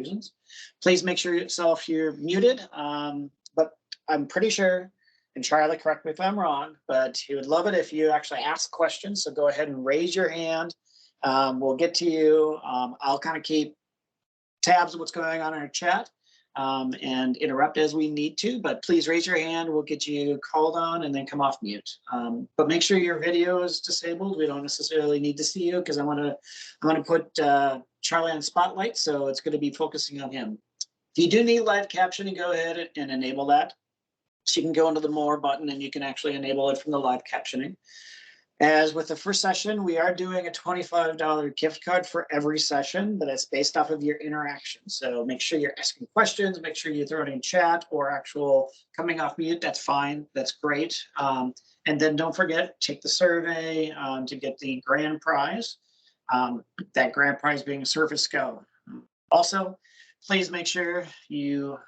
reasons. Please make sure you're muted. But I'm pretty sure, and Charlie, correct me if I'm wrong, but he would love it if you actually ask questions. So go ahead and raise your hand. We'll get to you. I'll kind of keep tabs of what's going on in our chat and interrupt as we need to, but please raise your hand. We'll get you called on and then come off mute. But make sure your video is disabled. We don't necessarily need to see you because I want to put Charlie on spotlight, so it's going to be focusing on him. If you do need live captioning, go ahead and enable that. So you can go into the more button and you can actually enable it from the live captioning. As with the first session, we are doing a $25 gift card for every session, but it's based off of your interaction. So make sure you're asking questions, make sure you throw it in chat or actual coming off mute. That's fine. That's great. And then don't forget, take the survey to get the grand prize. That grand prize being a Surface Go. Also, please make sure you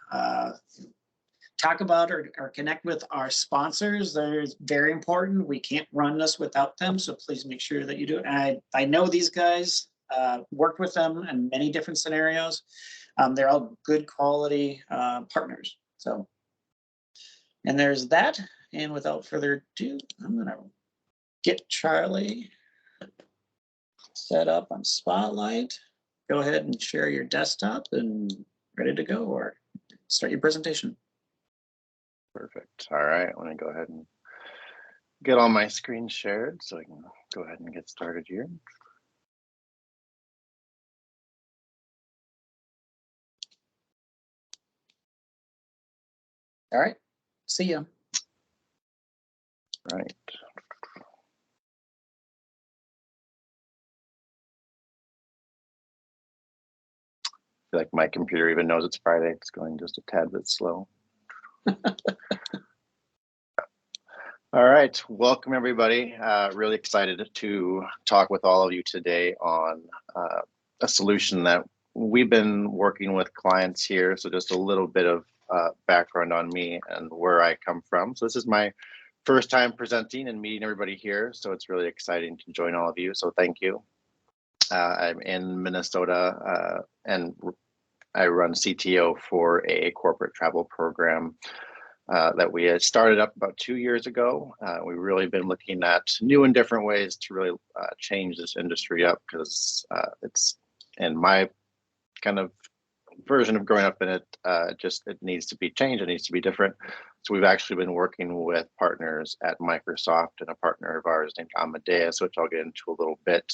talk about or connect with our sponsors. They're very important. We can't run this without them, so please make sure that you do it. And I know these guys, worked with them in many different scenarios. They're all good quality partners. So, and there's that. And without further ado, I'm gonna get Charlie set up on Spotlight. Go ahead and share your desktop and ready to go, or start your presentation. Perfect. All right, I'm going to go ahead and get all my screen shared so I can go ahead and get started here. All right, see ya. Right. I feel like my computer even knows it's Friday. It's going just a tad bit slow. All right, welcome everybody. Really excited to talk with all of you today on a solution that we've been working with clients here. So just a little bit of background on me and where I come from. So this is my first time presenting and meeting everybody here. So it's really exciting to join all of you. So thank you. I'm in Minnesota and I run CTO for a corporate travel program that we had started up about 2 years ago. We've really been looking at new and different ways to really change this industry up because it's, in my kind of version of growing up in it, it needs to be changed, it needs to be different. So we've actually been working with partners at Microsoft and a partner of ours named Amadeus, which I'll get into a little bit,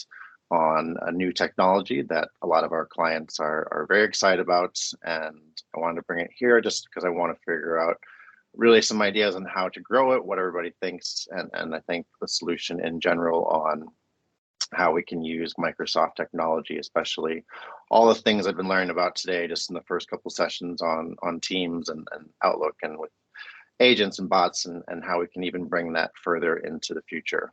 on a new technology that a lot of our clients are very excited about. And I wanted to bring it here just because I want to figure out really some ideas on how to grow it, what everybody thinks, and I think the solution in general on how we can use Microsoft technology, especially all the things I've been learning about today just in the first couple sessions on Teams and Outlook and with agents and bots and how we can even bring that further into the future.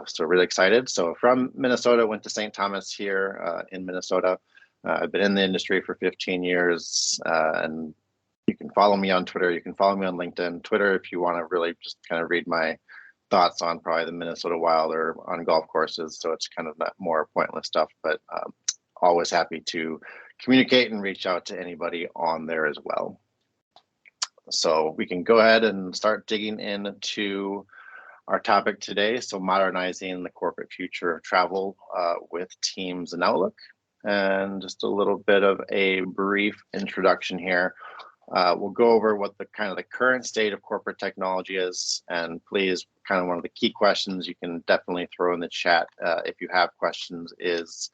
So really excited. So from Minnesota, went to St. Thomas here in Minnesota. I've been in the industry for 15 years and you can follow me on Twitter. You can follow me on LinkedIn. Twitter, if you want to really just kind of read my thoughts on probably the Minnesota Wild or on golf courses. So it's kind of that more pointless stuff, but always happy to communicate and reach out to anybody on there as well. So we can go ahead and start digging into our topic today. So modernizing the corporate future of travel with Teams and Outlook. And just a little bit of a brief introduction here. We'll go over what the kind of the current state of corporate technology is, and please, kind of one of the key questions you can definitely throw in the chat if you have questions is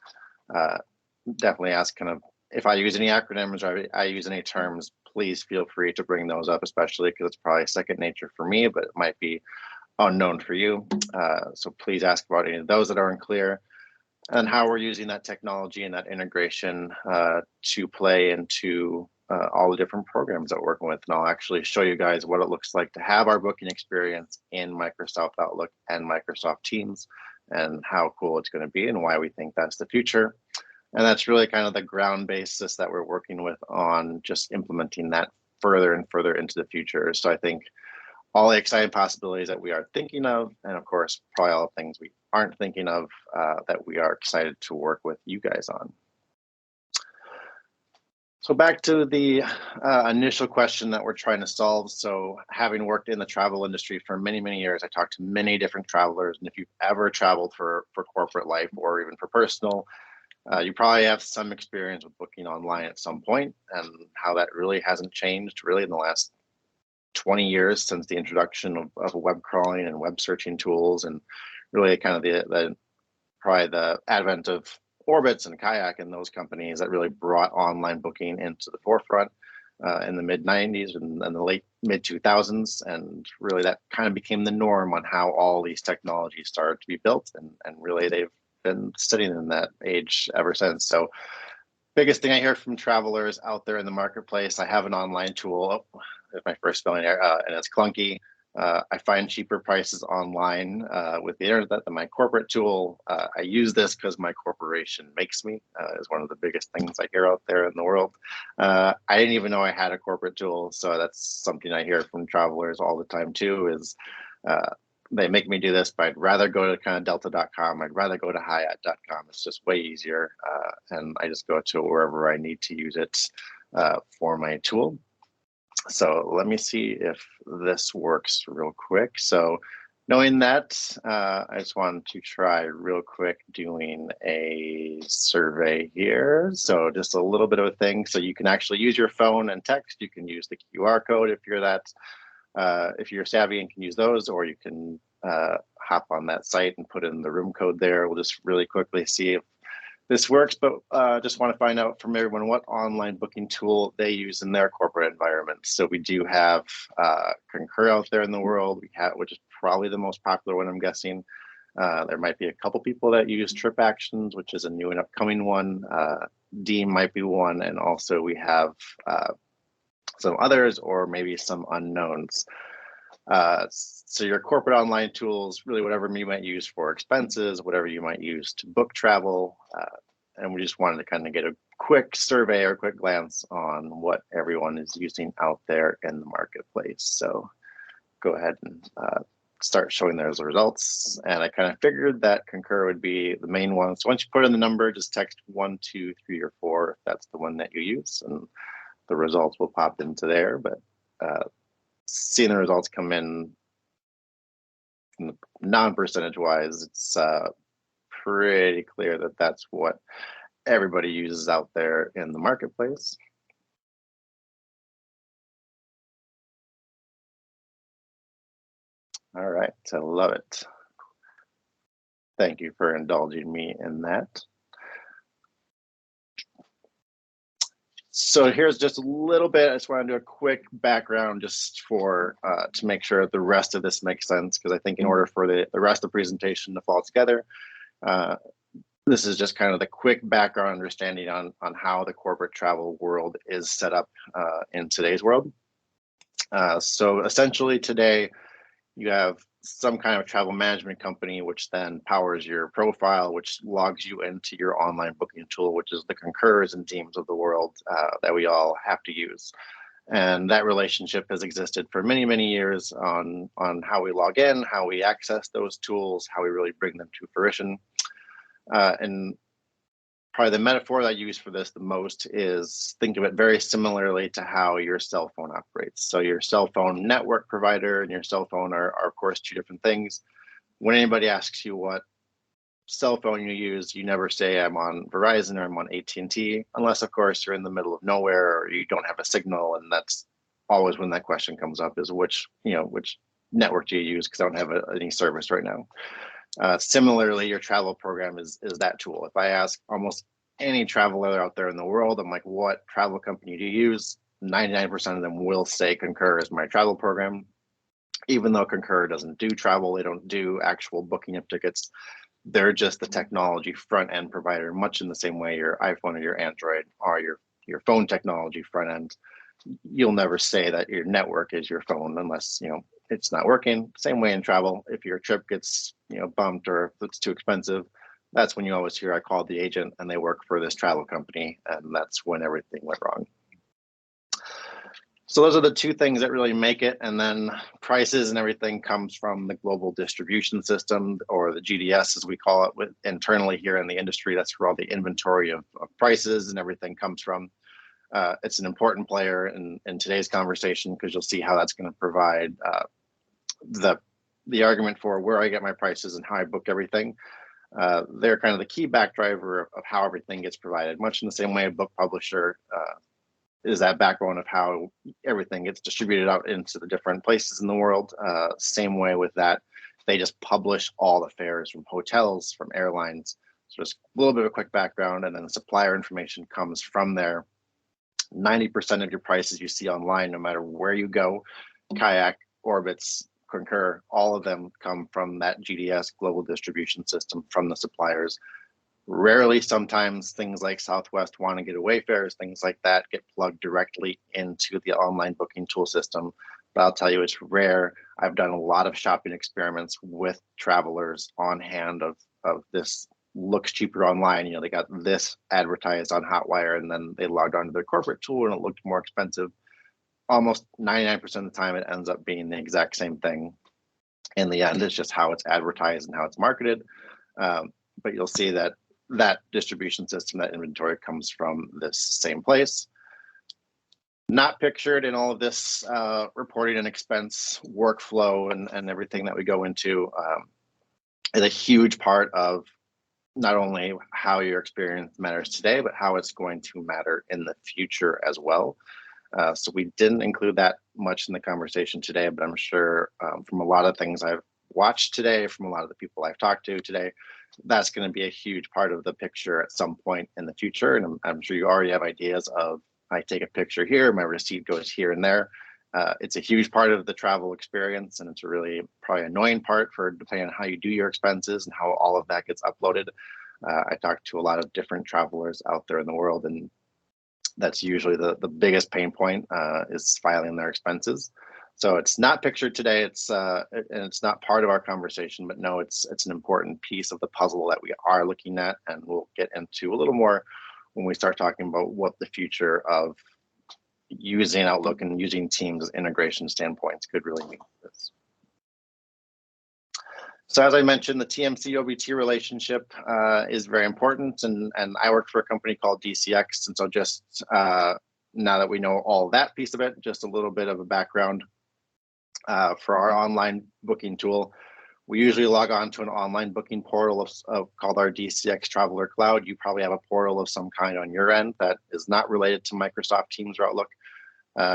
definitely ask kind of, if I use any acronyms or I use any terms, please feel free to bring those up, especially because it's probably second nature for me, but it might be unknown for you. So please ask about any of those that are unclear and how we're using that technology and that integration to play into all the different programs that we're working with. And I'll actually show you guys what it looks like to have our booking experience in Microsoft Outlook and Microsoft Teams and how cool it's going to be and why we think that's the future. And that's really kind of the ground basis that we're working with on just implementing that further and further into the future. So I think all the exciting possibilities that we are thinking of, and of course, probably all the things we aren't thinking of that we are excited to work with you guys on. So back to the initial question that we're trying to solve. So having worked in the travel industry for many, many years, I talked to many different travelers. And if you've ever traveled for corporate life or even for personal, you probably have some experience with booking online at some point, and how that really hasn't changed really in the last 20 years since the introduction of web crawling and web searching tools, and really kind of probably the advent of Orbitz and Kayak and those companies that really brought online booking into the forefront in the mid 90s and the late mid 2000s. And really that kind of became the norm on how all these technologies started to be built. And really they've been sitting in that age ever since. So biggest thing I hear from travelers out there in the marketplace, I have an online tool, if my first spelling error, and it's clunky. I find cheaper prices online with the internet than my corporate tool. I use this because my corporation makes me, is one of the biggest things I hear out there in the world. I didn't even know I had a corporate tool. So that's something I hear from travelers all the time too, is they make me do this, but I'd rather go to kind of delta.com. I'd rather go to Hyatt.com. It's just way easier. And I just go to wherever I need to use it for my tool. So let me see if this works real quick. So knowing that, I just wanted to try real quick doing a survey here. So just a little bit of a thing. So you can actually use your phone and text. You can use the QR code if you're that, if you're savvy and can use those, or you can hop on that site and put in the room code there. We'll just really quickly see if this works, but just want to find out from everyone what online booking tool they use in their corporate environment. So we do have Concur out there in the world, which is probably the most popular one, I'm guessing. There might be a couple people that use Trip Actions, which is a new and upcoming one. Deem might be one, and also we have some others, or maybe some unknowns. So your corporate online tools, really whatever you might use for expenses, whatever you might use to book travel. And we just wanted to kind of get a quick survey or quick glance on what everyone is using out there in the marketplace. So go ahead and start showing those results. And I kind of figured that Concur would be the main one. So once you put in the number, just text 1, 2, 3, or 4 if that's the one that you use, and the results will pop into there. But seeing the results come in non-percentage wise, it's pretty clear that that's what everybody uses out there in the marketplace. All right, I love it. Thank you for indulging me in that. So here's just a little bit. I just want to do a quick background just for to make sure the rest of this makes sense, because I think in order for the rest of the presentation to fall together, this is just kind of the quick background understanding on how the corporate travel world is set up in today's world. So essentially today, you have some kind of travel management company, which then powers your profile, which logs you into your online booking tool, which is the Concurs and Deems of the world that we all have to use. And that relationship has existed for many, many years on how we log in, how we access those tools, how we really bring them to fruition. And probably the metaphor that I use for this the most is think of it very similarly to how your cell phone operates. So your cell phone network provider and your cell phone are of course two different things. When anybody asks you what cell phone you use, you never say I'm on Verizon or I'm on AT&T, unless of course you're in the middle of nowhere or you don't have a signal. And that's always when that question comes up, is which network do you use, because I don't have any service right now. Similarly, your travel program is that tool. If I ask almost any traveler out there in the world, I'm like, what travel company do you use? 99% of them will say Concur is my travel program. Even though Concur doesn't do travel, they don't do actual booking of tickets. They're just the technology front end provider, much in the same way your iPhone or your Android are your phone technology front end. You'll never say that your network is your phone unless it's not working. Same way in travel. If your trip gets bumped or if it's too expensive, that's when you always hear I called the agent and they work for this travel company, and that's when everything went wrong. So those are the two things that really make it. And then prices and everything comes from the global distribution system, or the GDS as we call it internally here in the industry. That's where all the inventory of prices and everything comes from. it's an important player in today's conversation because you'll see how that's going to provide the argument for where I get my prices and how I book everything. They're kind of the key back driver of how everything gets provided, much in the same way a book publisher is that backbone of how everything gets distributed out into the different places in the world. Same way with that, they just publish all the fares from hotels, from airlines. So just a little bit of a quick background, and then the supplier information comes from there. 90% of your prices you see online, no matter where you go, Kayak, Orbitz, Concur, all of them come from that GDS global distribution system from the suppliers. Rarely, sometimes things like Southwest want to get away fares, things like that get plugged directly into the online booking tool system. But I'll tell you, it's rare. I've done a lot of shopping experiments with travelers on hand of this looks cheaper online. You know, they got this advertised on Hotwire and then they logged onto their corporate tool and it looked more expensive. Almost 99% of the time, it ends up being the exact same thing. In the end, it's just how it's advertised and how it's marketed. But you'll see that that distribution system, that inventory comes from this same place. Not pictured in all of this reporting and expense workflow and everything that we go into is a huge part of not only how your experience matters today, but how it's going to matter in the future as well. So we didn't include that much in the conversation today, but I'm sure from a lot of things I've watched today, from a lot of the people I've talked to today, that's going to be a huge part of the picture at some point in the future. And I'm sure you already have ideas of, I take a picture here, my receipt goes here and there. It's a huge part of the travel experience, and it's a really probably annoying part for depending on how you do your expenses and how all of that gets uploaded. I talked to a lot of different travelers out there in the world, and that's usually the biggest pain point is filing their expenses. So it's not pictured today. It's and it's not part of our conversation, but no, it's an important piece of the puzzle that we are looking at, and we'll get into a little more when we start talking about what the future of using Outlook and using Teams as integration standpoints could really mean for this. So as I mentioned, the TMC OBT relationship is very important, and I work for a company called DCX, and so just now that we know all that piece of it, just a little bit of a background for our online booking tool. We usually log on to an online booking portal called our DCX Traveler Cloud. You probably have a portal of some kind on your end that is not related to Microsoft Teams or Outlook.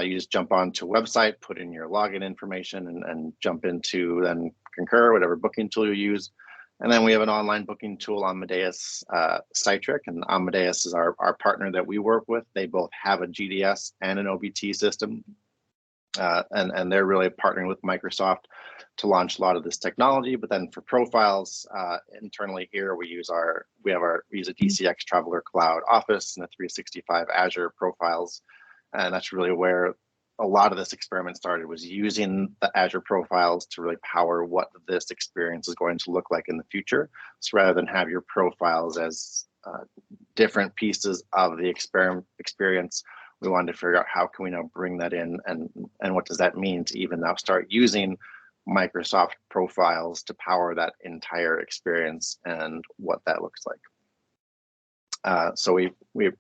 You just jump onto a website, put in your login information, and jump into then Concur, whatever booking tool you use. And then we have an online booking tool, Amadeus Citric, and Amadeus is our partner that we work with. They both have a GDS and an OBT system. And they're really partnering with Microsoft to launch a lot of this technology. But then for profiles internally here, we use a DCX Traveler Cloud Office and a 365 Azure profiles, and that's really where a lot of this experiment started, was using the Azure profiles to really power what this experience is going to look like in the future. So rather than have your profiles as different pieces of the experience, we wanted to figure out how can we now bring that in, and what does that mean to even now start using Microsoft profiles to power that entire experience and what that looks like. So we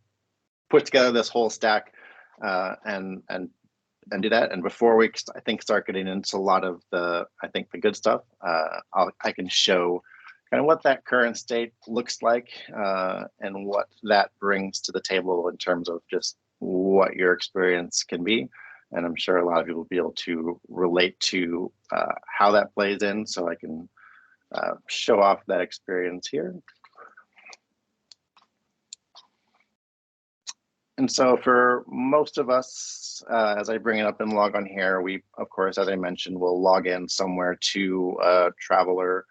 put together this whole stack and do that. And before we, I think, start getting into a lot of the good stuff, I can show kind of what that current state looks like and what that brings to the table in terms of just what your experience can be. And I'm sure a lot of people will be able to relate to how that plays in. So I can show off that experience here. And so for most of us, as I bring it up and log on here, we, of course, as I mentioned, will log in somewhere to a traveler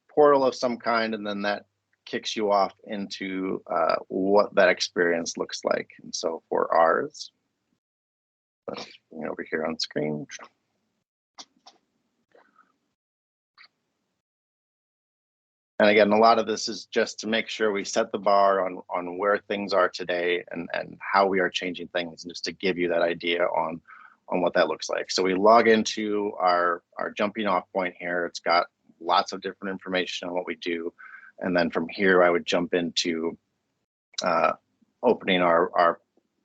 portal of some kind, and then that kicks you off into what that experience looks like. And so for ours, let's bring it over here on screen. And again, a lot of this is just to make sure we set the bar on where things are today and how we are changing things, and just to give you that idea on what that looks like. So we log into our jumping off point here. It's got lots of different information on what we do. And then from here, I would jump into opening our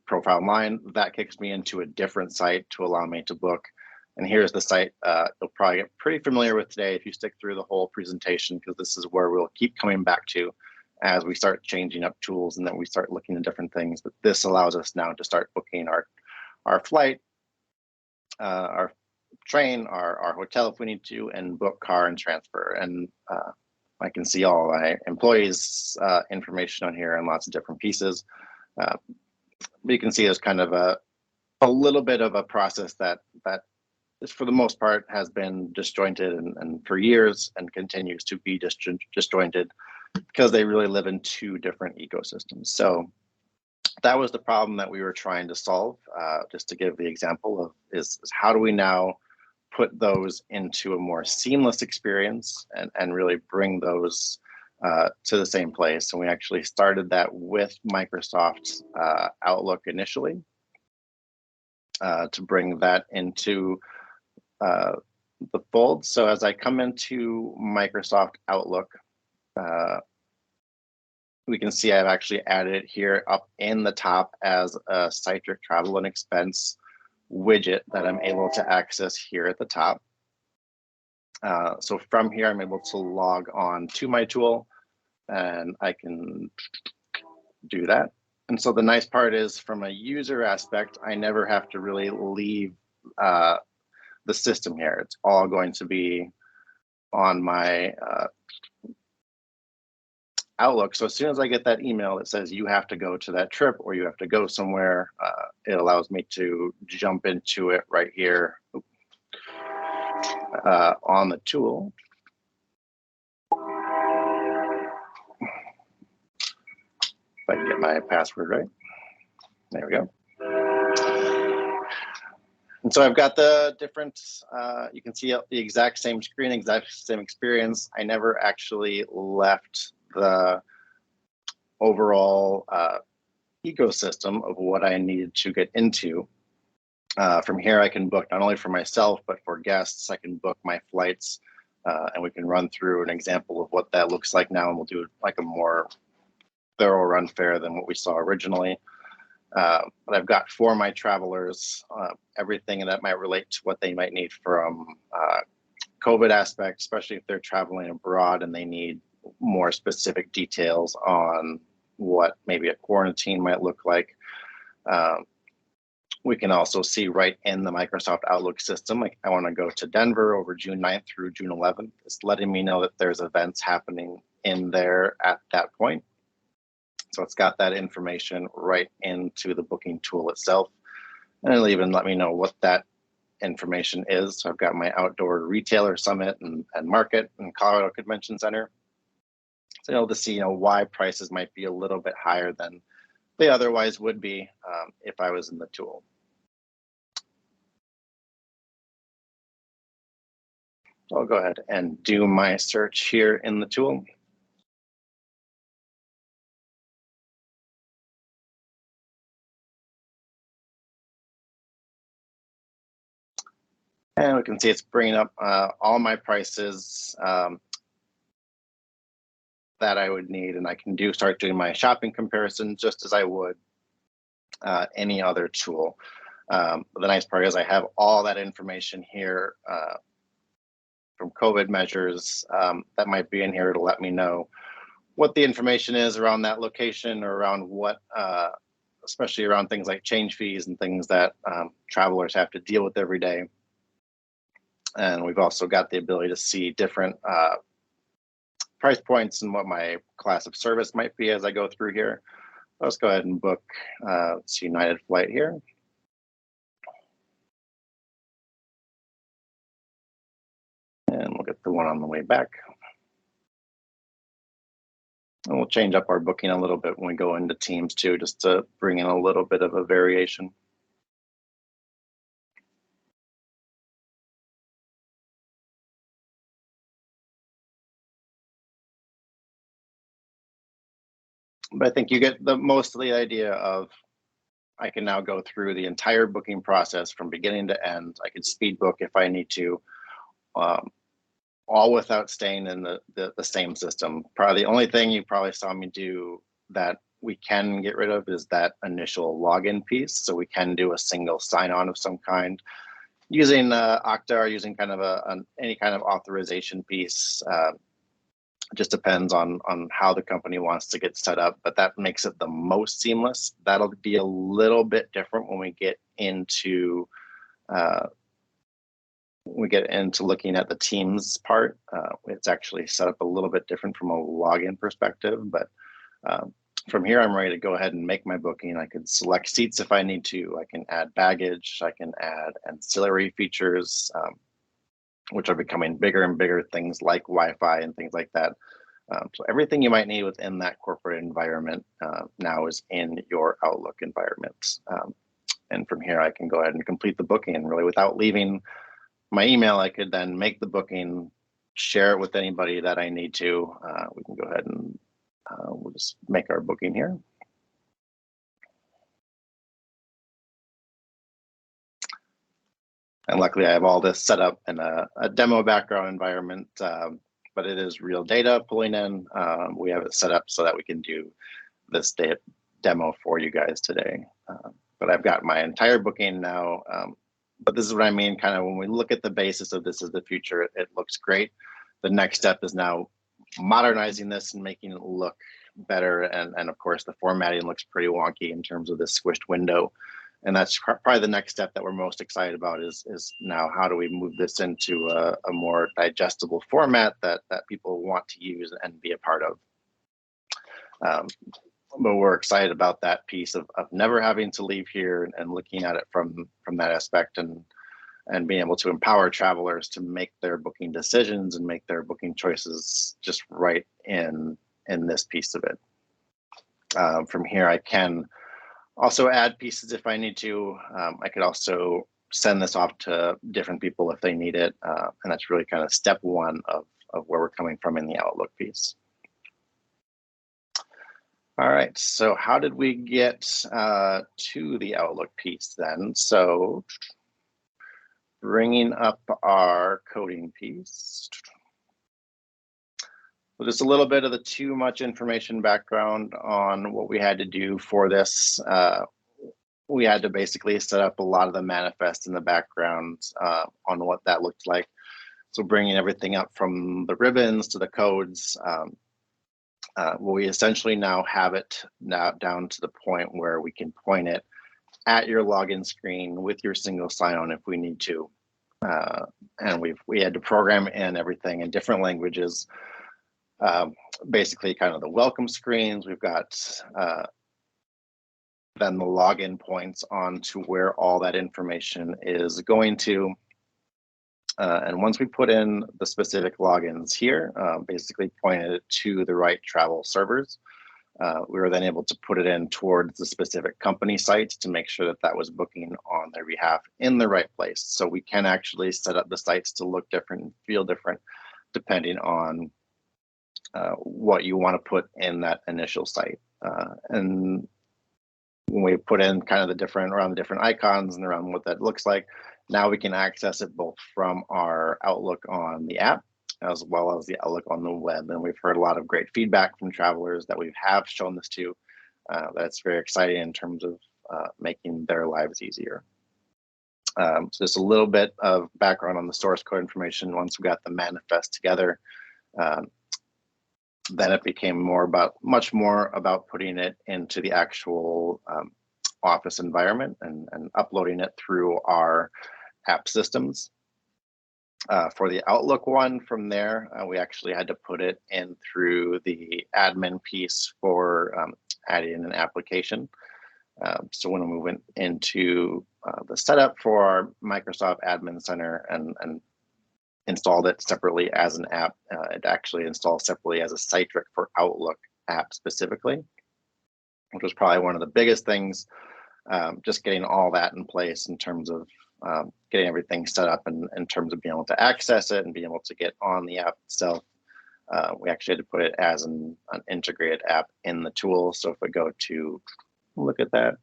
profile mine. That kicks me into a different site to allow me to book. And here's the site you'll probably get pretty familiar with today if you stick through the whole presentation, because this is where we'll keep coming back to as we start changing up tools and then we start looking at different things. But this allows us now to start booking our flight, our train, our hotel if we need to, and book car and transfer. And I can see all my employees' information on here and lots of different pieces. But you can see there's kind of a little bit of a process that for the most part has been disjointed and for years and continues to be disjointed because they really live in two different ecosystems. So that was the problem that we were trying to solve. Just to give the example of is how do we now put those into a more seamless experience and really bring those to the same place. And we actually started that with Microsoft Outlook initially to bring that into the fold. So as I come into Microsoft Outlook, we can see I've actually added it here up in the top as a Citric travel and expense widget that I'm able to access here at the top. So from here, I'm able to log on to my tool and I can do that. And so the nice part is from a user aspect, I never have to really leave the system here. It's all going to be on my Outlook. So as soon as I get that email that says you have to go to that trip or you have to go somewhere, it allows me to jump into it right here on the tool. If I can get my password right. There we go. And so I've got the different, you can see the exact same screen, exact same experience. I never actually left the overall ecosystem of what I needed to get into. From here, I can book not only for myself, but for guests. I can book my flights and we can run through an example of what that looks like now. And we'll do like a more thorough run fair than what we saw originally. But I've got for my travelers, everything that might relate to what they might need from COVID aspect, especially if they're traveling abroad and they need more specific details on what maybe a quarantine might look like. We can also see right in the Microsoft Outlook system, like I want to go to Denver over June 9th through June 11th. It's letting me know that there's events happening in there at that point. So it's got that information right into the booking tool itself. And it'll even let me know what that information is. So I've got my outdoor retailer summit and market in Colorado Convention Center. So able to see, why prices might be a little bit higher than they otherwise would be if I was in the tool. So I'll go ahead and do my search here in the tool. And we can see it's bringing up all my prices that I would need, and I can start doing my shopping comparison just as I would any other tool. The nice part is I have all that information here from COVID measures that might be in here to let me know what the information is around that location or around what, especially around things like change fees and things that travelers have to deal with every day. And we've also got the ability to see different price points and what my class of service might be as I go through here. Let's go ahead and book this United flight here. And we'll get the one on the way back. And we'll change up our booking a little bit when we go into Teams too, just to bring in a little bit of a variation. But I think you get most of the idea of I can now go through the entire booking process from beginning to end. I can speed book if I need to, all without staying in the same system. Probably the only thing you probably saw me do that we can get rid of is that initial login piece. So we can do a single sign-on of some kind using Okta or using kind of any kind of authorization piece. Just depends on how the company wants to get set up, but that makes it the most seamless. That'll be a little bit different when we get into looking at the Teams part. It's actually set up a little bit different from a login perspective, but from here, I'm ready to go ahead and make my booking. I can select seats if I need to. I can add baggage. I can add ancillary features, which are becoming bigger and bigger, things like Wi-Fi and things like that. So everything you might need within that corporate environment now is in your Outlook environment. And from here, I can go ahead and complete the booking. And really, without leaving my email, I could then make the booking, share it with anybody that I need to. We can go ahead and we'll just make our booking here. And luckily, I have all this set up in a demo background environment, but it is real data pulling in. We have it set up so that we can do this demo for you guys today. But I've got my entire booking now. But this is what I mean, kind of when we look at the basis of this as the future, it looks great. The next step is now modernizing this and making it look better. And of course, the formatting looks pretty wonky in terms of this squished window. And that's probably the next step that we're most excited about is now how do we move this into a more digestible format that people want to use and be a part of. But we're excited about that piece of never having to leave here and looking at it from that aspect and being able to empower travelers to make their booking decisions and make their booking choices just right in this piece of it. From here, I can also add pieces if I need to. I could also send this off to different people if they need it. And that's really kind of step one of where we're coming from in the Outlook piece. All right, so how did we get to the Outlook piece then? So bringing up our coding piece. So just a little bit of the too much information background on what we had to do for this. We had to basically set up a lot of the manifest in the background on what that looked like. So bringing everything up from the ribbons to the codes. We essentially now have it now down to the point where we can point it at your login screen with your single sign-on if we need to. And we had to program in everything in different languages. Basically kind of the welcome screens. We've got then the login points onto where all that information is going to. And once we put in the specific logins here, basically pointed it to the right travel servers, we were then able to put it in towards the specific company sites to make sure that that was booking on their behalf in the right place. So we can actually set up the sites to look different and feel different depending on what you want to put in that initial site. And when we put in kind of the different icons and around what that looks like, now we can access it both from our Outlook on the app as well as the Outlook on the web. And we've heard a lot of great feedback from travelers that we have shown this to. That's very exciting in terms of making their lives easier. So just a little bit of background on the source code information. Once we got the manifest together, then it became much more about putting it into the actual Office environment and uploading it through our app systems. For the Outlook one from there, we actually had to put it in through the admin piece for adding an application. So when we went into the setup for our Microsoft Admin Center and installed it separately as an app, it actually installed separately as a Citrix for Outlook app specifically, which was probably one of the biggest things, just getting all that in place in terms of getting everything set up and in terms of being able to access it and being able to get on the app itself. We actually had to put it as an integrated app in the tool. So if we go to look at that,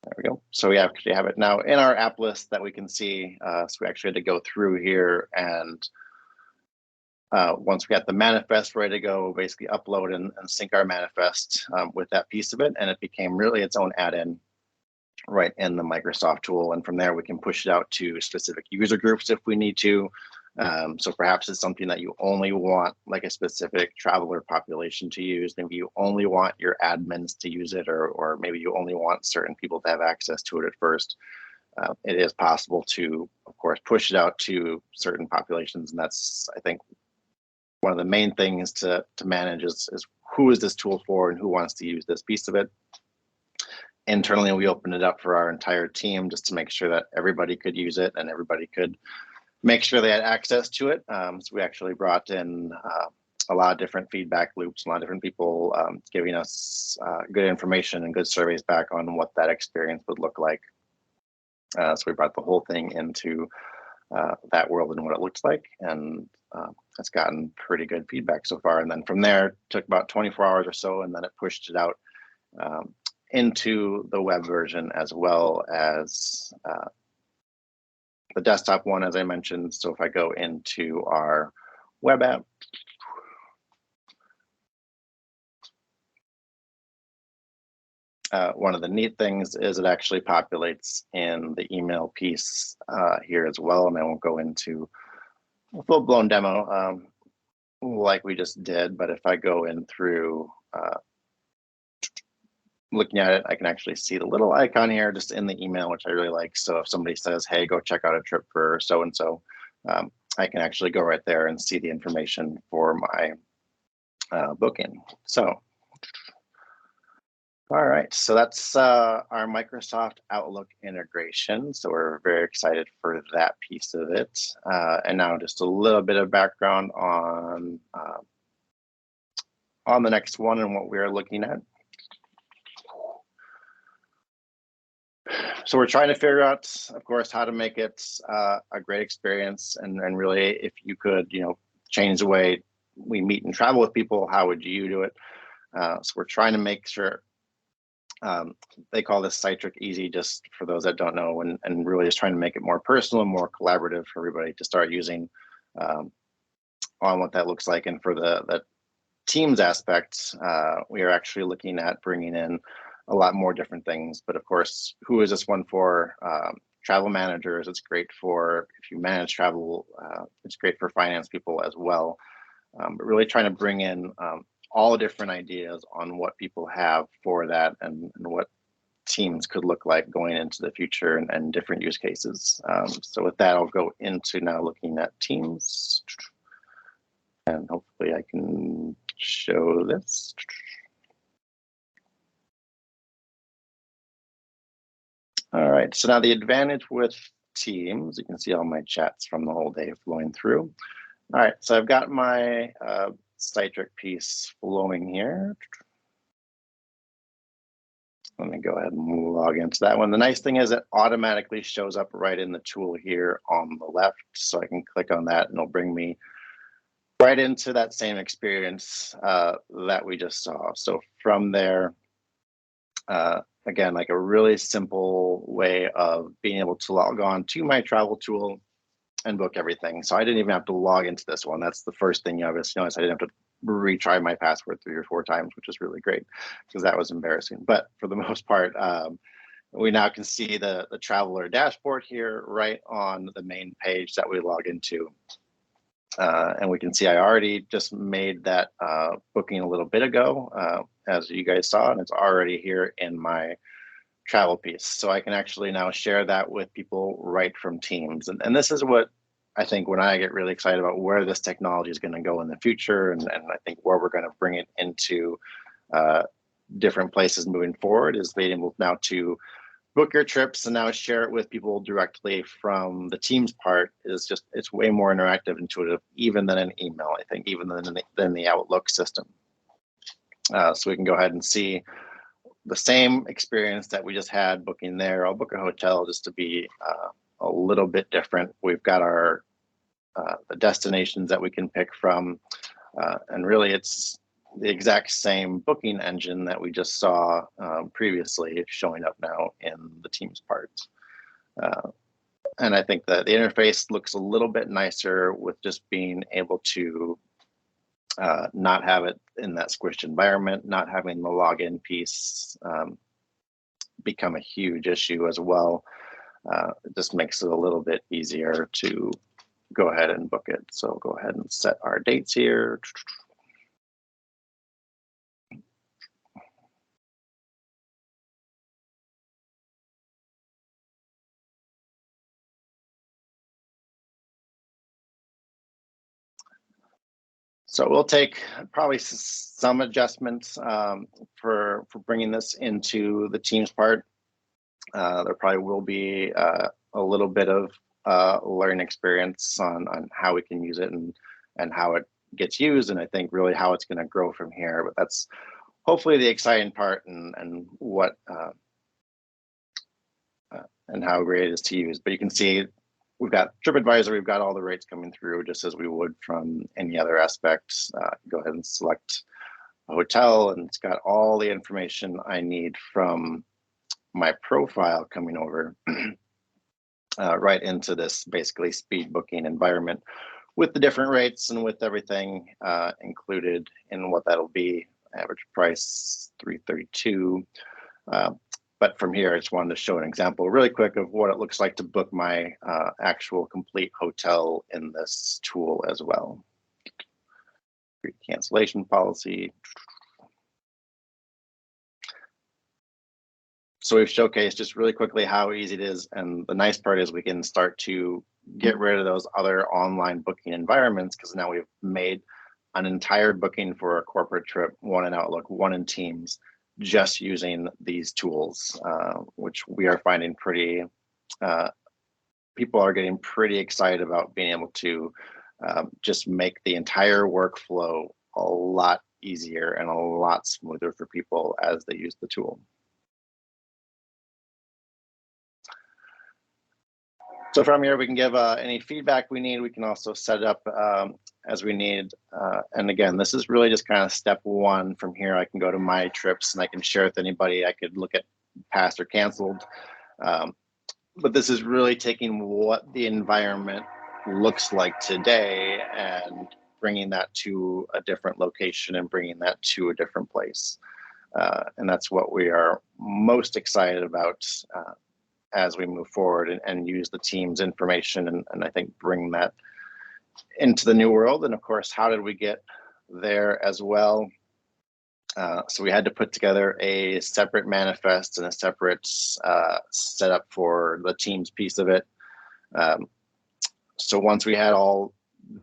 There we go. So we actually have it now in our app list that we can see. So we actually had to go through here, and once we got the manifest ready to go, we'll basically upload and sync our manifest with that piece of it, and it became really its own add-in right in the Microsoft tool. And from there, we can push it out to specific user groups if we need to. So perhaps it's something that you only want like a specific traveler population to use. Maybe you only want your admins to use it, or maybe you only want certain people to have access to it at first. It is possible to, of course, push it out to certain populations. And that's, I think, one of the main things to manage is who is this tool for and who wants to use this piece of it. Internally, we opened it up for our entire team just to make sure that everybody could use it and everybody could make sure they had access to it. So we actually brought in a lot of different feedback loops, a lot of different people giving us good information and good surveys back on what that experience would look like. So we brought the whole thing into that world and what it looks like, and it's gotten pretty good feedback so far. And then from there, it took about 24 hours or so, and then it pushed it out into the web version as well as the desktop one, as I mentioned. So if I go into our web app, one of the neat things is it actually populates in the email piece here as well. And I won't go into a full-blown demo like we just did, but if I go in through looking at it, I can actually see the little icon here just in the email, which I really like. So if somebody says, hey, go check out a trip for so-and-so, I can actually go right there and see the information for my booking. So, all right, so that's our Microsoft Outlook integration. So we're very excited for that piece of it. And now just a little bit of background on the next one and what we are looking at. So we're trying to figure out, of course, how to make it a great experience, and really, if you could, change the way we meet and travel with people, how would you do it? So we're trying to make sure they call this Citric Easy, just for those that don't know, and really just trying to make it more personal and more collaborative for everybody to start using on what that looks like. And for the Teams aspect, we are actually looking at bringing in a lot more different things. But of course, who is this one for? Travel managers. It's great for if you manage travel. It's great for finance people as well. But really trying to bring in all the different ideas on what people have for that, and what Teams could look like going into the future, and different use cases. So with that, I'll go into now looking at Teams, and hopefully I can show this. All right, so now the advantage with Teams, you can see all my chats from the whole day flowing through. All right, so I've got my Citric piece flowing here. Let me go ahead and log into that one. The nice thing is it automatically shows up right in the tool here on the left. So I can click on that and it'll bring me right into that same experience that we just saw. So from there, again, like a really simple way of being able to log on to my travel tool and book everything. So I didn't even have to log into this one. That's the first thing you obviously notice. I didn't have to retry my password 3 or 4 times, which is really great because that was embarrassing. But for the most part, we now can see the traveler dashboard here right on the main page that we log into. And we can see I already just made that booking a little bit ago, as you guys saw, and it's already here in my travel piece. So I can actually now share that with people right from Teams. And this is what I think when I get really excited about where this technology is going to go in the future, and I think where we're going to bring it into different places moving forward, is being able now to book your trips and now share it with people directly from the Teams part. Is just, it's way more interactive, intuitive, even than an email, I think, even than the Outlook system. So we can go ahead and see the same experience that we just had booking there. I'll book a hotel just to be a little bit different. We've got our the destinations that we can pick from, and really it's the exact same booking engine that we just saw previously showing up now in the Teams part. And I think that the interface looks a little bit nicer with just being able to not have it in that squished environment, not having the login piece become a huge issue as well. It just makes it a little bit easier to go ahead and book it. So go ahead and set our dates here. So we'll take probably some adjustments for bringing this into the Teams part. There probably will be a little bit of learning experience on how we can use it and how it gets used, and I think really how it's going to grow from here. But that's hopefully the exciting part and what and how great it is to use. But you can see we've got TripAdvisor, we've got all the rates coming through just as we would from any other aspects. Go ahead and select a hotel, and it's got all the information I need from my profile coming over right into this basically speed booking environment with the different rates and with everything included in what that'll be. Average price $332. But from here, I just wanted to show an example really quick of what it looks like to book my actual complete hotel in this tool as well. Cancellation policy. So we've showcased just really quickly how easy it is. And the nice part is we can start to get rid of those other online booking environments, because now we've made an entire booking for a corporate trip, one in Outlook, one in Teams, just using these tools, which we are finding pretty, people are getting pretty excited about being able to just make the entire workflow a lot easier and a lot smoother for people as they use the tool. So from here, we can give any feedback we need. We can also set it up as we need. And again, this is really just kind of step one. From here, I can go to my trips and I can share with anybody. I could look at past or canceled. But this is really taking what the environment looks like today and bringing that to a different location and bringing that to a different place. And that's what we are most excited about as we move forward and use the Teams information and I think bring that into the new world. And of course, how did we get there as well? So we had to put together a separate manifest and a separate setup for the Teams piece of it. So once we had all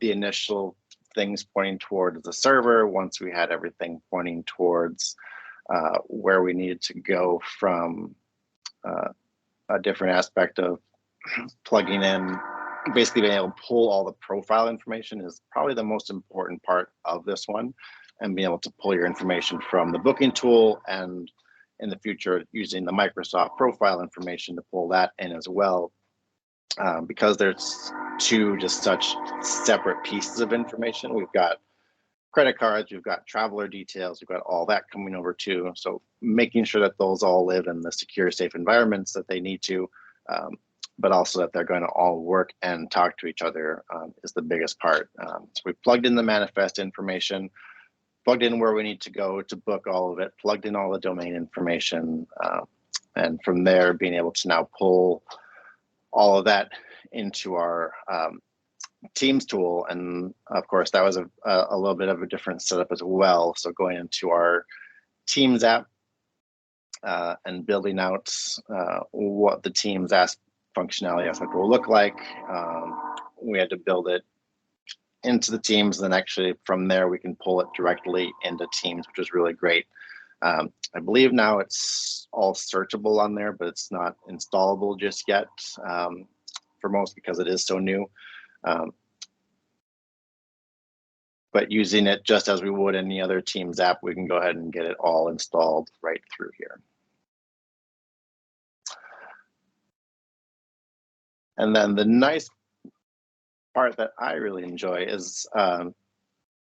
the initial things pointing towards the server, once we had everything pointing towards where we needed to go from a different aspect of plugging in, basically being able to pull all the profile information is probably the most important part of this one, and being able to pull your information from the booking tool, and in the future using the Microsoft profile information to pull that in as well, because there's two just such separate pieces of information. We've got credit cards, we've got traveler details, we've got all that coming over too. So making sure that those all live in the secure, safe environments that they need to, but also that they're going to all work and talk to each other is the biggest part. So we plugged in the manifest information, plugged in where we need to go to book all of it, plugged in all the domain information, and from there being able to now pull all of that into our Teams tool. And of course, that was a little bit of a different setup as well. So going into our Teams app and building out what the Teams functionality aspect will look like. We had to build it into the Teams, and then actually from there we can pull it directly into Teams, which is really great. I believe now it's all searchable on there, but it's not installable just yet for most because it is so new. But using it just as we would any other Teams app, we can go ahead and get it all installed right through here. And then the nice part that I really enjoy is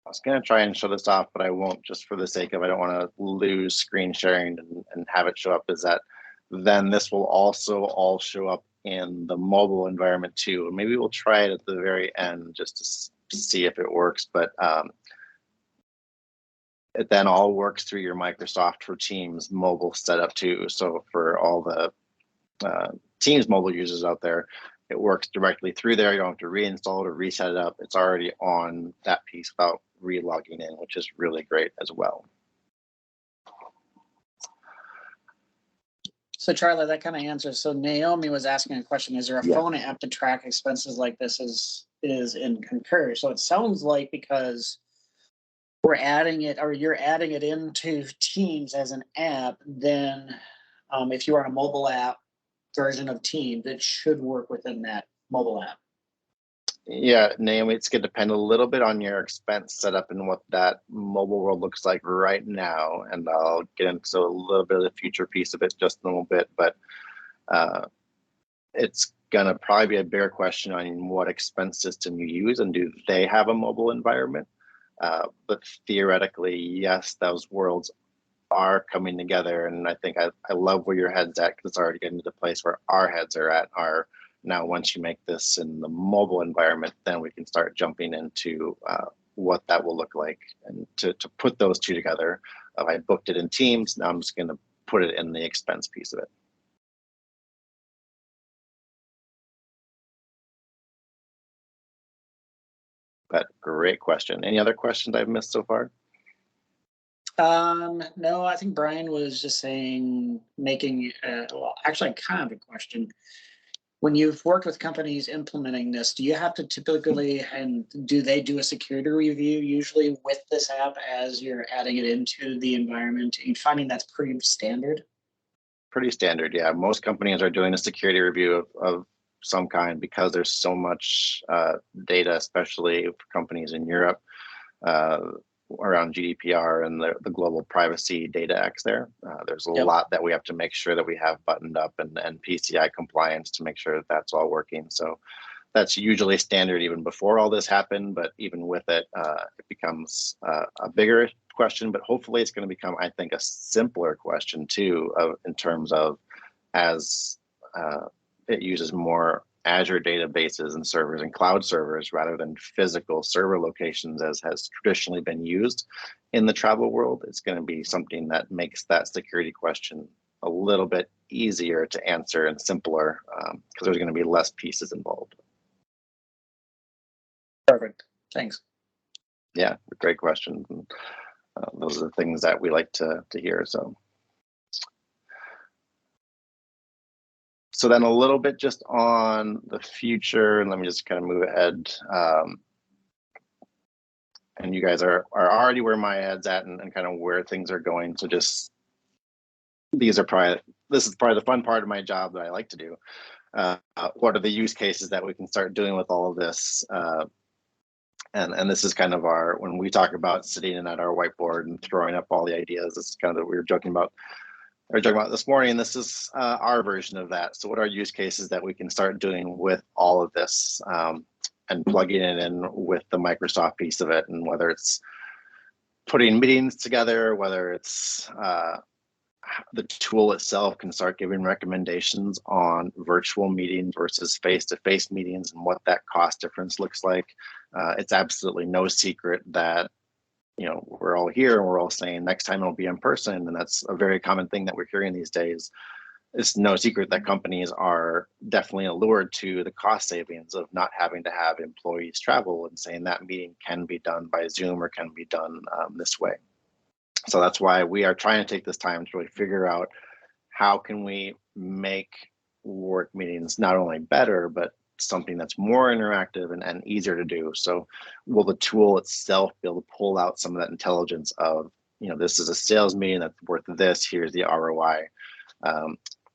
I was going to try and show this off, but I won't, just for the sake of, I don't want to lose screen sharing and have it show up, is that then this will also all show up in the mobile environment too. And maybe we'll try it at the very end just to see if it works. But it then all works through your Microsoft for Teams mobile setup too. So for all the Teams mobile users out there, it works directly through there. You don't have to reinstall it or reset it up. It's already on that piece without re-logging in, which is really great as well. So Charlie, that kind of answers. So Naomi was asking a question, is there a phone app to track expenses like this is in Concur? So it sounds like because we're adding it, or you're adding it into Teams as an app, then if you are on a mobile app version of Teams, it should work within that mobile app. Yeah, Naomi, it's going to depend a little bit on your expense setup and what that mobile world looks like right now. And I'll get into a little bit of the future piece of it just in a little bit, but it's going to probably be a bigger question on what expense system you use and do they have a mobile environment. But theoretically, yes, those worlds are coming together. And I think I love where your head's at, because it's already getting to the place where our heads are at. Now, once you make this in the mobile environment, then we can start jumping into what that will look like. And to put those two together, I booked it in Teams, now I'm just going to put it in the expense piece of it. But great question. Any other questions I've missed so far? No, I think Brian was just saying, well, actually kind of a question. When you've worked with companies implementing this, do you have to typically, and do they do a security review usually with this app as you're adding it into the environment? Are you finding that's pretty standard? Pretty standard, yeah. Most companies are doing a security review of some kind, because there's so much data, especially for companies in Europe, around GDPR and the global privacy data acts there. There's a lot that we have to make sure that we have buttoned up, and PCI compliance to make sure that that's all working. So that's usually standard even before all this happened, but even with it, it becomes a bigger question, but hopefully it's going to become, I think, a simpler question too, in terms of as it uses more Azure databases and servers and cloud servers rather than physical server locations as has traditionally been used in the travel world. It's going to be something that makes that security question a little bit easier to answer and simpler, because there's going to be less pieces involved. Perfect. Thanks. Yeah, great question. Those are the things that we like to hear. So then a little bit just on the future, and let me just kind of move ahead. And you guys are already where my head's at, and kind of where things are going. So just this is probably the fun part of my job that I like to do. What are the use cases that we can start doing with all of this? And this is kind of when we talk about sitting in at our whiteboard and throwing up all the ideas, this is kind of that we were talking about this morning. This is our version of that. So what are use cases that we can start doing with all of this, and plugging it in with the Microsoft piece of it, and whether it's putting meetings together, whether it's the tool itself can start giving recommendations on virtual meetings versus face-to-face meetings and what that cost difference looks like. It's absolutely no secret that, we're all here and we're all saying next time it'll be in person. And that's a very common thing that we're hearing these days. It's no secret that companies are definitely allured to the cost savings of not having to have employees travel, and saying that meeting can be done by Zoom or can be done this way. So that's why we are trying to take this time to really figure out how can we make work meetings not only better, but something that's more interactive and easier to do. So will the tool itself be able to pull out some of that intelligence of, this is a sales meeting that's worth this, here's the ROI.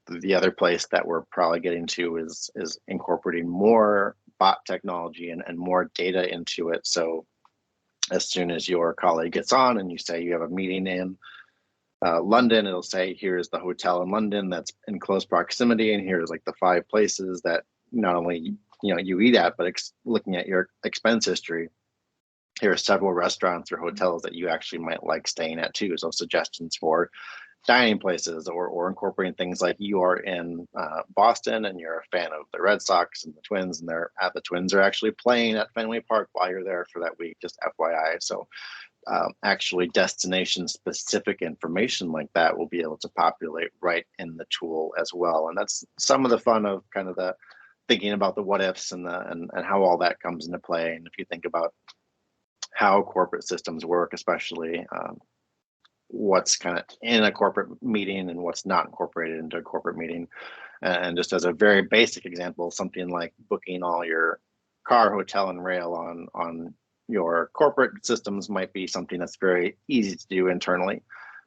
The other place that we're probably getting to is incorporating more bot technology and more data into it. So as soon as your colleague gets on and you say you have a meeting in London, it'll say, here's the hotel in London that's in close proximity, and here's like the 5 places that not only you eat at, but looking at your expense history, here are several restaurants or hotels that you actually might like staying at too. So suggestions for dining places, or incorporating things like you are in Boston and you're a fan of the Red Sox and the Twins, and the Twins are actually playing at Fenway Park while you're there for that week, just FYI. So actually destination specific information like that will be able to populate right in the tool as well. And that's some of the fun of kind of the thinking about the what ifs and how all that comes into play. And if you think about how corporate systems work, especially what's kind of in a corporate meeting and what's not incorporated into a corporate meeting. And just as a very basic example, something like booking all your car, hotel, and rail on your corporate systems might be something that's very easy to do internally,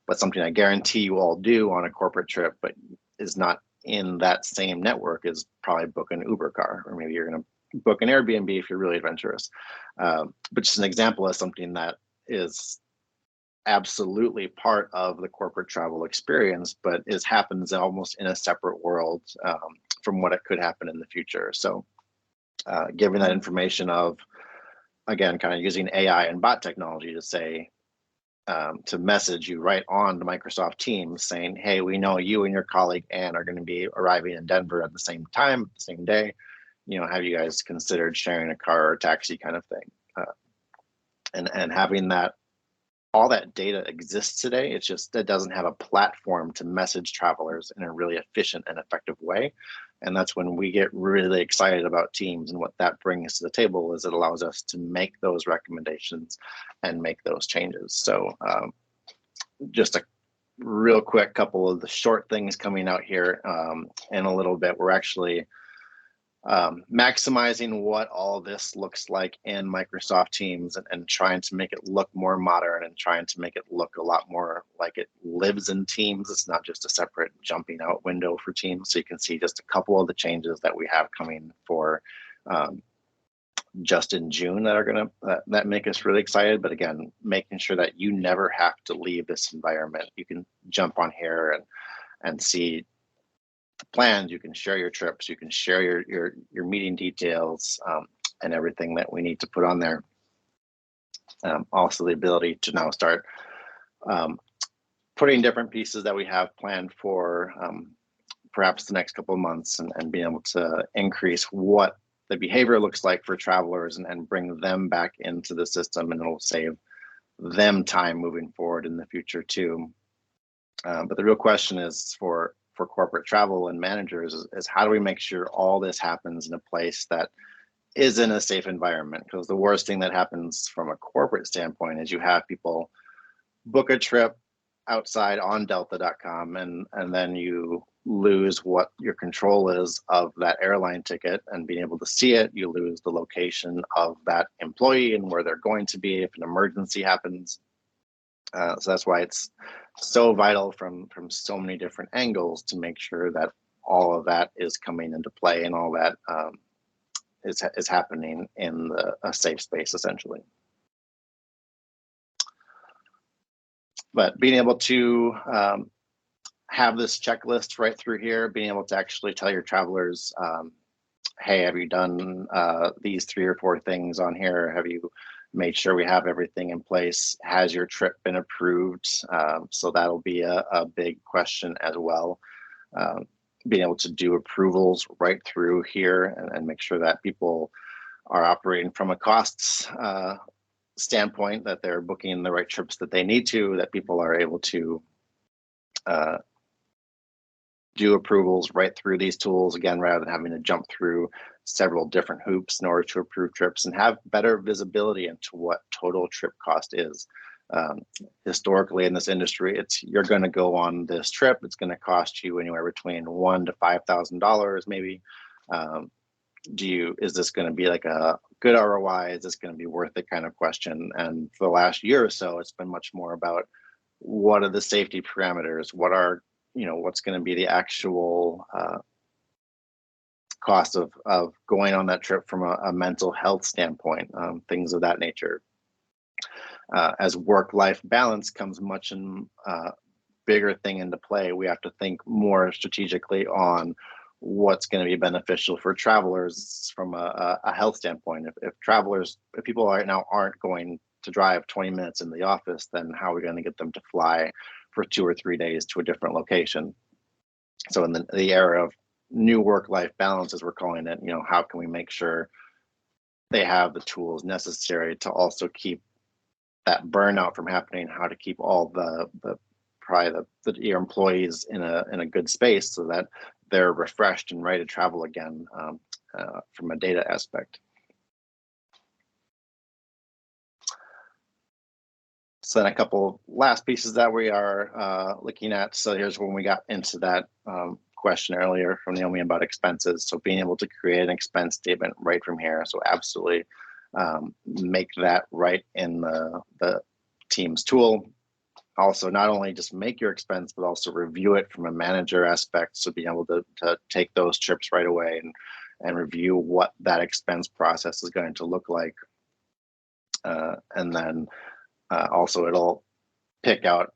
but something I guarantee you all do on a corporate trip, but is not in that same network, is probably book an Uber car, or maybe you're going to book an Airbnb if you're really adventurous. But just an example of something that is absolutely part of the corporate travel experience, but happens almost in a separate world from what it could happen in the future. So giving that information of, again, kind of using AI and bot technology to say, to message you right on to Microsoft Teams saying, hey, we know you and your colleague Anne are going to be arriving in Denver at the same time, the same day. Have you guys considered sharing a car or a taxi kind of thing? And having that, all that data exists today. It's just that doesn't have a platform to message travelers in a really efficient and effective way. And that's when we get really excited about Teams, and what that brings to the table is it allows us to make those recommendations and make those changes. So just a real quick couple of the short things coming out here in a little bit. We're actually maximizing what all this looks like in Microsoft Teams, and trying to make it look more modern, and trying to make it look a lot more like it lives in Teams. It's not just a separate jumping out window for Teams. So you can see just a couple of the changes that we have coming for just in June that are going to that make us really excited. But again, making sure that you never have to leave this environment. You can jump on here and see plans, you can share your trips, you can share your meeting details, and everything that we need to put on there. Also the ability to now start putting different pieces that we have planned for perhaps the next couple of months, and being able to increase what the behavior looks like for travelers, and bring them back into the system, and it'll save them time moving forward in the future too. But the real question is for corporate travel and managers is how do we make sure all this happens in a place that is in a safe environment? Because the worst thing that happens from a corporate standpoint is you have people book a trip outside on delta.com, and then you lose what your control is of that airline ticket and being able to see it. You lose the location of that employee and where they're going to be if an emergency happens. So that's why it's so vital from so many different angles to make sure that all of that is coming into play, and all that is happening in a safe space, essentially. But being able to have this checklist right through here, being able to actually tell your travelers, hey, have you done these 3 or 4 things on here? Have you made sure we have everything in place? Has your trip been approved? So that'll be a big question as well. Being able to do approvals right through here, and make sure that people are operating from a costs standpoint, that they're booking the right trips that they need to, that people are able to do approvals right through these tools, again, rather than having to jump through several different hoops in order to approve trips, and have better visibility into what total trip cost is. Historically in this industry, you're going to go on this trip, it's going to cost you anywhere between $1,000 to $5,000 maybe. Is this going to be like a good ROI? Is this going to be worth it kind of question? And for the last year or so, it's been much more about what are the safety parameters? What's going to be the actual cost of going on that trip from a mental health standpoint, things of that nature. As work-life balance comes much bigger thing into play, we have to think more strategically on what's going to be beneficial for travelers from a health standpoint. If people right now aren't going to drive 20 minutes in the office, then how are we going to get them to fly for 2 or 3 days to a different location? So in the era of new work-life balance, as we're calling it, how can we make sure they have the tools necessary to also keep that burnout from happening, how to keep all your employees in a good space so that they're refreshed and ready to travel again from a data aspect. So then a couple last pieces that we are looking at. So here's when we got into that question earlier from Naomi about expenses. So being able to create an expense statement right from here. So absolutely make that right in the Teams tool. Also, not only just make your expense, but also review it from a manager aspect. So being able to take those trips right away and review what that expense process is going to look like. And then also it'll pick out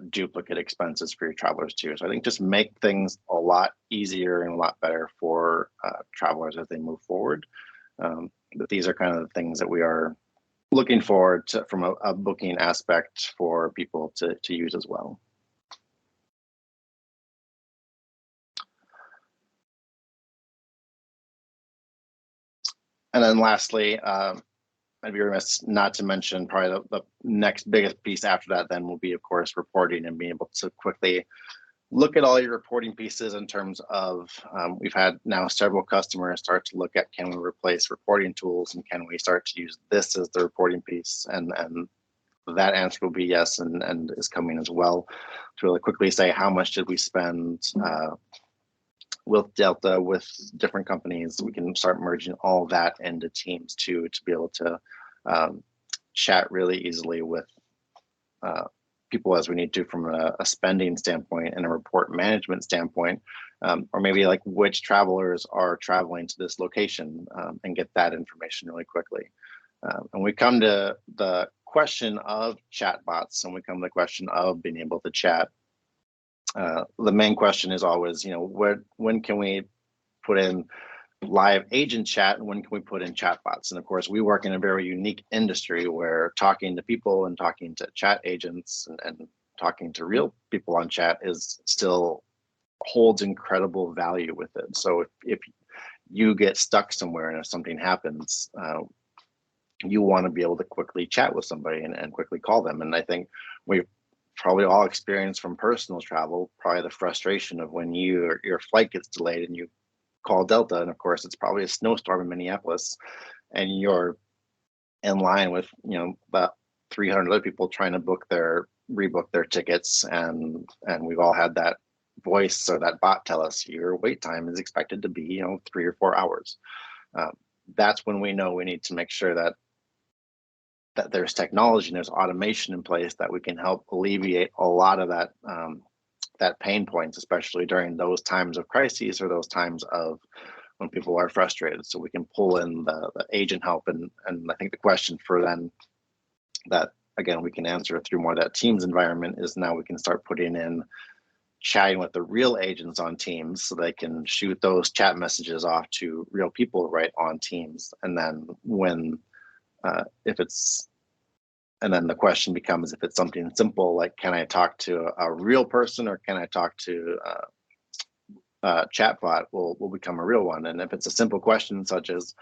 duplicate expenses for your travelers too. So I think just make things a lot easier and a lot better for travelers as they move forward. But these are kind of the things that we are looking forward to from a booking aspect for people to use as well. And then lastly, I'd be remiss not to mention probably the next biggest piece after that then will be, of course, reporting and being able to quickly look at all your reporting pieces in terms of, we've had now several customers start to look at, can we replace reporting tools and can we start to use this as the reporting piece? And that answer will be yes, and is coming as well to really quickly say how much did we spend with Delta, with different companies. We can start merging all that into Teams to be able to chat really easily with people as we need to from a spending standpoint and a report management standpoint, or maybe like which travelers are traveling to this location and get that information really quickly. And we come to the question of chatbots and we come to the question of being able to chat. The main question is always, when can we put in live agent chat and when can we put in chatbots? And of course, we work in a very unique industry where talking to people and talking to chat agents and talking to real people on chat is still holds incredible value with it. So if you get stuck somewhere and if something happens, you want to be able to quickly chat with somebody and quickly call them. And I think we've probably all experienced from personal travel, probably the frustration of when your flight gets delayed and you call Delta, and of course it's probably a snowstorm in Minneapolis, and you're in line with about 300 other people trying to rebook their tickets, and we've all had that voice or that bot tell us your wait time is expected to be 3 or 4 hours. That's when we know we need to make sure that there's technology and there's automation in place that we can help alleviate a lot of that pain points, especially during those times of crises or those times of when people are frustrated. So we can pull in the agent help. And I think the question for then that, again, we can answer through more of that Teams environment is now we can start putting in chatting with the real agents on Teams so they can shoot those chat messages off to real people right on Teams. And then and then the question becomes, if it's something simple, like, can I talk to a real person or can I talk to a chatbot will become a real one. And if it's a simple question, such as,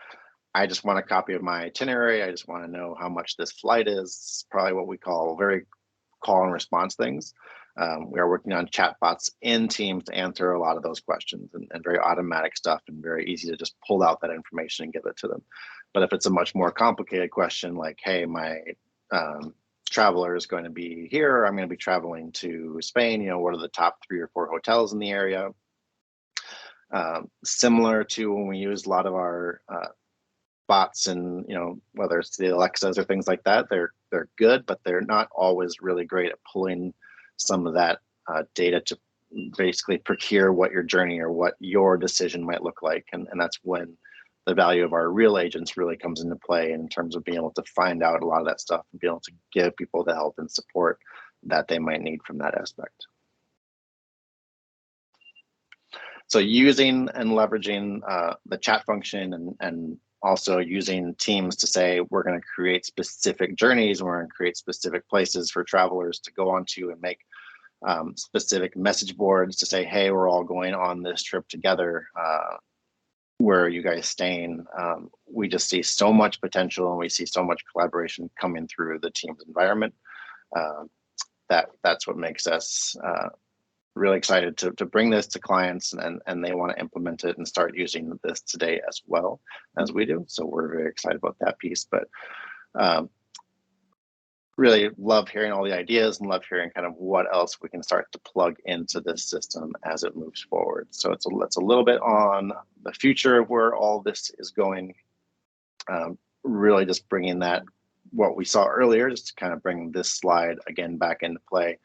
I just want a copy of my itinerary, I just want to know how much this flight is, probably what we call very call and response things. We are working on chatbots in Teams to answer a lot of those questions and very automatic stuff and very easy to just pull out that information and give it to them. But if it's a much more complicated question, like, hey, my traveler is going to be here, I'm going to be traveling to Spain, what are the top 3 or 4 hotels in the area? Similar to when we use a lot of our bots and whether it's the Alexas or things like that, they're good, but they're not always really great at pulling some of that data to basically procure what your journey or what your decision might look like. And that's when the value of our real agents really comes into play in terms of being able to find out a lot of that stuff and be able to give people the help and support that they might need from that aspect. So using and leveraging the chat function and also using Teams to say, we're going to create specific journeys, we're going to create specific places for travelers to go onto and make specific message boards to say, hey, we're all going on this trip together. Where are you guys staying? We just see so much potential, and we see so much collaboration coming through the Teams environment. That's what makes us really excited to bring this to clients, and they want to implement it and start using this today as well as we do. So we're very excited about that piece. But really love hearing all the ideas and love hearing kind of what else we can start to plug into this system as it moves forward. So it's a little bit on the future of where all this is going. Really just bringing that, what we saw earlier, just to kind of bring this slide again back into play.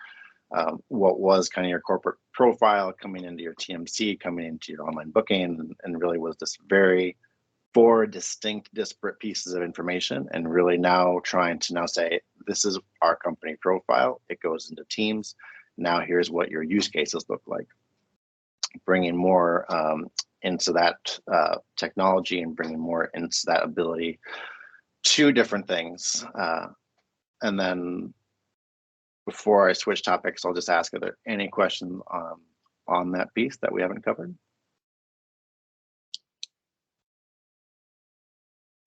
What was kind of your corporate profile coming into your TMC, coming into your online booking, and really was this very four distinct, disparate pieces of information, and really now trying to now say, this is our company profile. It goes into Teams. Now here's what your use cases look like. Bringing more into that technology and bringing more into that ability to different things. And then before I switch topics, I'll just ask, are there any questions on that piece that we haven't covered?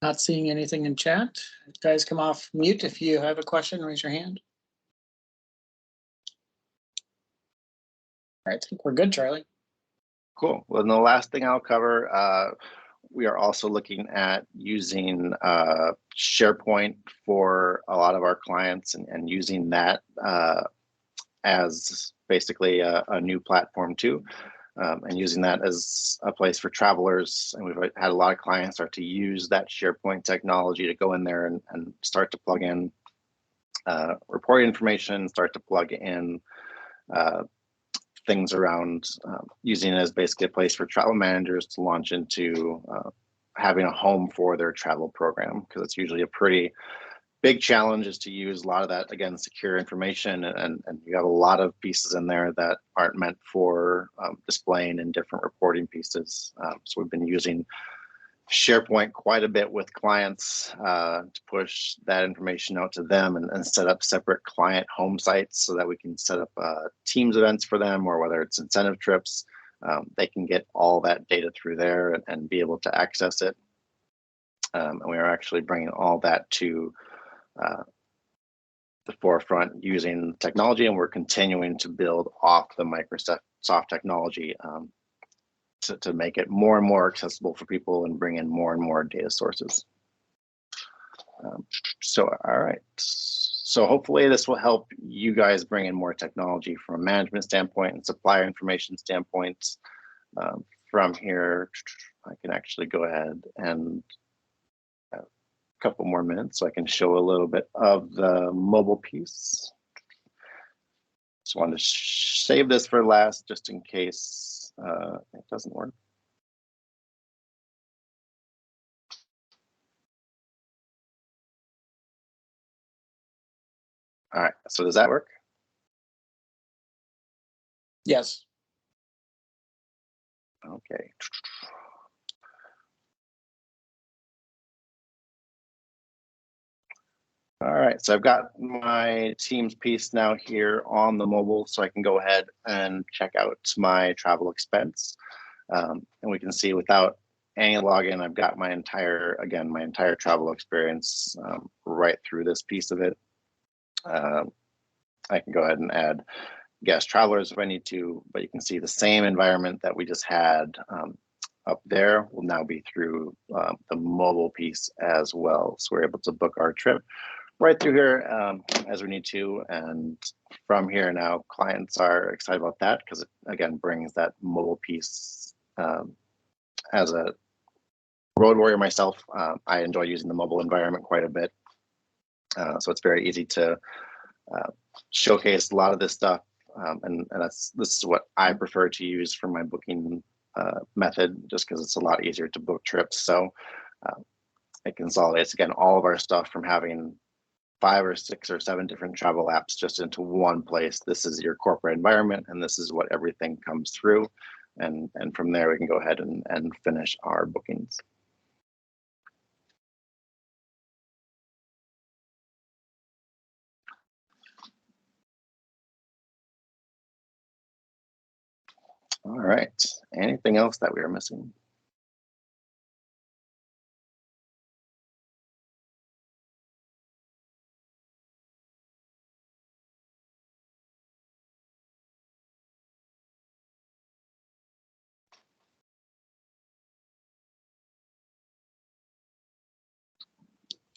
Not seeing anything in chat. Guys, come off mute if you have a question, raise your hand. All right, I think we're good, Charlie. Cool. Well, and the last thing I'll cover, we are also looking at using SharePoint for a lot of our clients, and using that as basically a new platform too. And using that as a place for travelers. And we've had a lot of clients start to use that SharePoint technology to go in there and start to plug in reporting information, start to plug in things around using it as basically a place for travel managers to launch into having a home for their travel program, because it's usually a pretty big challenge is to use a lot of that, again, secure information, and you have a lot of pieces in there that aren't meant for displaying in different reporting pieces. So we've been using SharePoint quite a bit with clients to push that information out to them and set up separate client home sites so that we can set up Teams events for them, or whether it's incentive trips, they can get all that data through there and be able to access it. And we are actually bringing all that to the forefront using technology, and we're continuing to build off the Microsoft technology to make it more and more accessible for people and bring in more and more data sources. So, all right. So hopefully this will help you guys bring in more technology from a management standpoint and supplier information standpoint. From here, I can actually go ahead and couple more minutes so I can show a little bit of the mobile piece. Just wanted to save this for last just in case it doesn't work. All right, so does that work? Yes. Okay. All right, so I've got my Teams piece now here on the mobile, so I can go ahead and check out my travel expense. And we can see without any login, I've got my entire travel experience right through this piece of it. I can go ahead and add guest travelers if I need to, but you can see the same environment that we just had up there will now be through the mobile piece as well. So we're able to book our trip right through here as we need to. And from here now, clients are excited about that because it, again, brings that mobile piece. As a road warrior myself, I enjoy using the mobile environment quite a bit. So it's very easy to showcase a lot of this stuff. And this is what I prefer to use for my booking method, just because it's a lot easier to book trips. So it consolidates, again, all of our stuff from having 5 or 6 or 7 different travel apps just into one place. This is your corporate environment, and this is what everything comes through. And from there, we can go ahead and finish our bookings. All right, anything else that we are missing?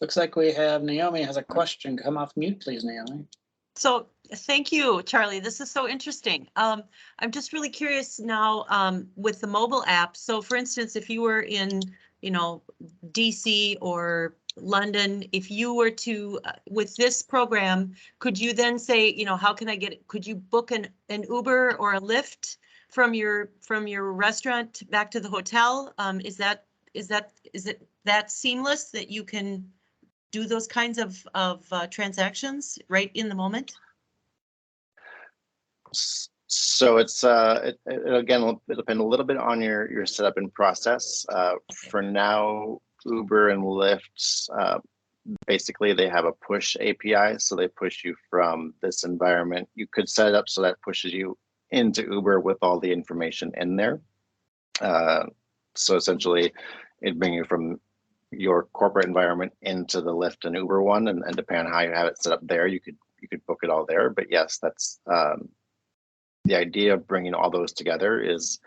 Looks like we have Naomi has a question. Come off mute, please, Naomi. So thank you, Charlie. This is so interesting. I'm just really curious now with the mobile app. So for instance, if you were in, DC or London, if you were to, with this program, could you then say, how can I could you book an Uber or a Lyft from your restaurant back to the hotel? Is it that seamless that you can do those kinds of transactions right in the moment? So it's again, it'll depend a little bit on your setup and process. For now, Uber and Lyft, basically they have a push API, so they push you from this environment. You could set it up so that pushes you into Uber with all the information in there. So essentially, it'd bring you from your corporate environment into the Lyft and Uber one, and depending on how you have it set up there, you could book it all there. But yes, that's the idea of bringing all those together is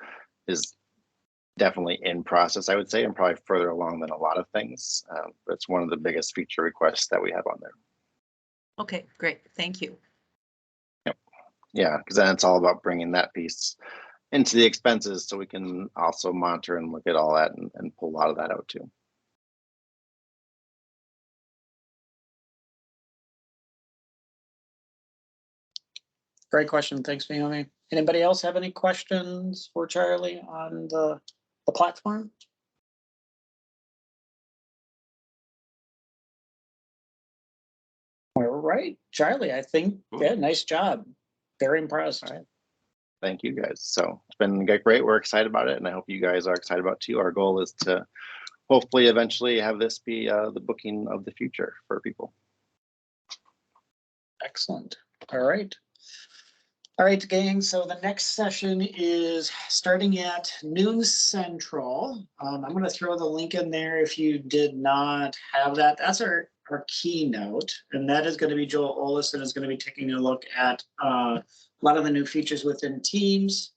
definitely in process, I would say, and probably further along than a lot of things. But it's one of the biggest feature requests that we have on there. Okay, great, thank you. Yep. Yeah, because then it's all about bringing that piece into the expenses, so we can also monitor and look at all that and pull a lot of that out too. Great question. Thanks, Naomi. Anybody else have any questions for Charlie on the platform? All right, Charlie, I think, yeah, nice job. Very impressed. All right. Thank you guys. So it's been great. We're excited about it, and I hope you guys are excited about it too. Our goal is to hopefully eventually have this be the booking of the future for people. Excellent. All right. All right, gang. So the next session is starting at noon Central. I'm going to throw the link in there if you did not have that. That's our keynote, and that is going to be Joel Olison is going to be taking a look at a lot of the new features within Teams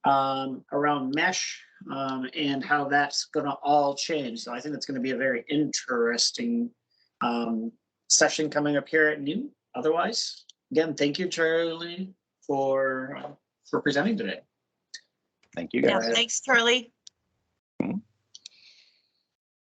around mesh and how that's going to all change. So I think it's going to be a very interesting session coming up here at noon. Otherwise, again, thank you, Charlie, for presenting today. Thank you guys. Yeah, thanks, Charlie.